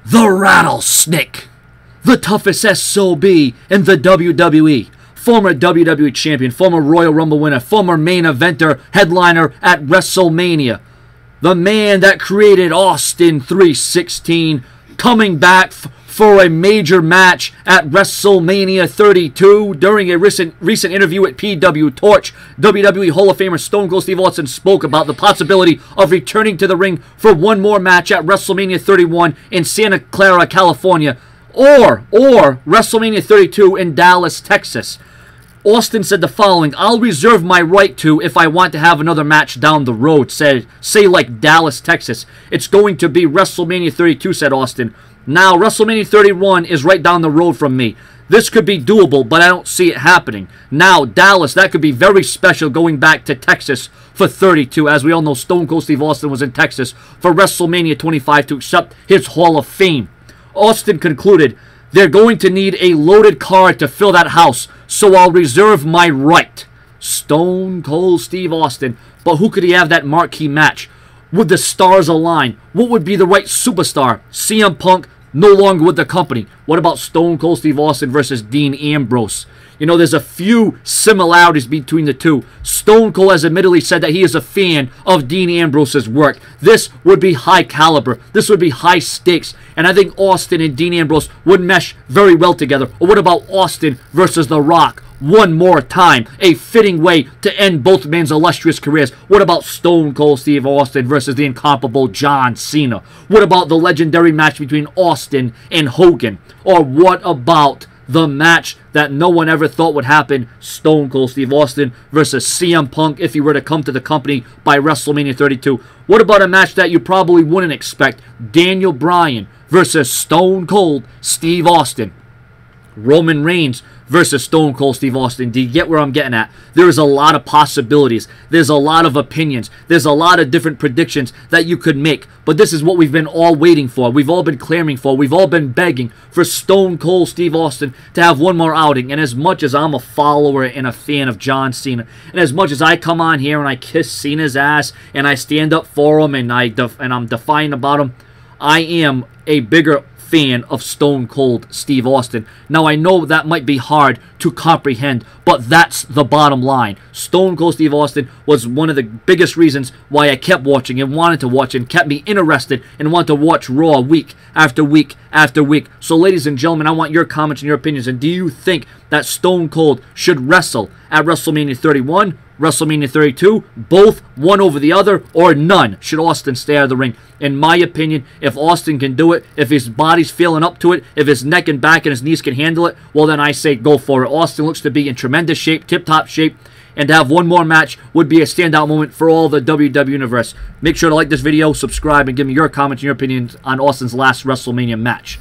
The Rattlesnake, the toughest SOB in the WWE, former WWE Champion, former Royal Rumble winner, former main eventer, headliner at WrestleMania, the man that created Austin 316, coming back for a major match at WrestleMania 32. During a recent interview at PW Torch, WWE Hall of Famer Stone Cold Steve Austin spoke about the possibility of returning to the ring for one more match at WrestleMania 31 in Santa Clara, California, or WrestleMania 32 in Dallas, Texas. Austin said the following: "I'll reserve my right to if I want to have another match down the road, say like Dallas, Texas. It's going to be WrestleMania 32, said Austin. Now, WrestleMania 31 is right down the road from me. This could be doable, but I don't see it happening. Now, Dallas, that could be very special going back to Texas for 32. As we all know, Stone Cold Steve Austin was in Texas for WrestleMania 25 to accept his Hall of Fame." Austin concluded, "They're going to need a loaded card to fill that house, so I'll reserve my right." Stone Cold Steve Austin. But who could he have that marquee match? Would the stars align? What would be the right superstar? CM Punk, no longer with the company. What about Stone Cold Steve Austin versus Dean Ambrose? You know, there's a few similarities between the two. Stone Cold has admittedly said that he is a fan of Dean Ambrose's work. This would be high caliber. This would be high stakes. And I think Austin and Dean Ambrose would mesh very well together. Or what about Austin versus The Rock? One more time. A fitting way to end both men's illustrious careers. What about Stone Cold Steve Austin versus the incomparable John Cena? What about the legendary match between Austin and Hogan? Or what about the match that no one ever thought would happen? Stone Cold Steve Austin versus CM Punk if he were to come to the company by WrestleMania 32. What about a match that you probably wouldn't expect? Daniel Bryan versus Stone Cold Steve Austin. Roman Reigns versus Stone Cold Steve Austin. Do you get where I'm getting at? There is a lot of possibilities. There's a lot of opinions. There's a lot of different predictions that you could make. But this is what we've been all waiting for. We've all been clamoring for. We've all been begging for Stone Cold Steve Austin to have one more outing. And as much as I'm a follower and a fan of John Cena, and as much as I come on here and I kiss Cena's ass and I stand up for him and I'm defiant about him, I am a bigger fan of Stone Cold Steve Austin. Now, I know that might be hard to comprehend, but that's the bottom line. Stone Cold Steve Austin was one of the biggest reasons why I kept watching and wanted to watch and kept me interested and wanted to watch Raw week after week after week. So, ladies and gentlemen, I want your comments and your opinions. And do you think that Stone Cold should wrestle at WrestleMania 31, WrestleMania 32, both, one over the other, or none? Should Austin stay out of the ring? In my opinion, if Austin can do it, if his body's feeling up to it, if his neck and back and his knees can handle it, well, then I say go for it. Austin looks to be in tremendous shape, tip-top shape, and to have one more match would be a standout moment for all the WWE Universe. Make sure to like this video, subscribe, and give me your comments and your opinions on Austin's last WrestleMania match.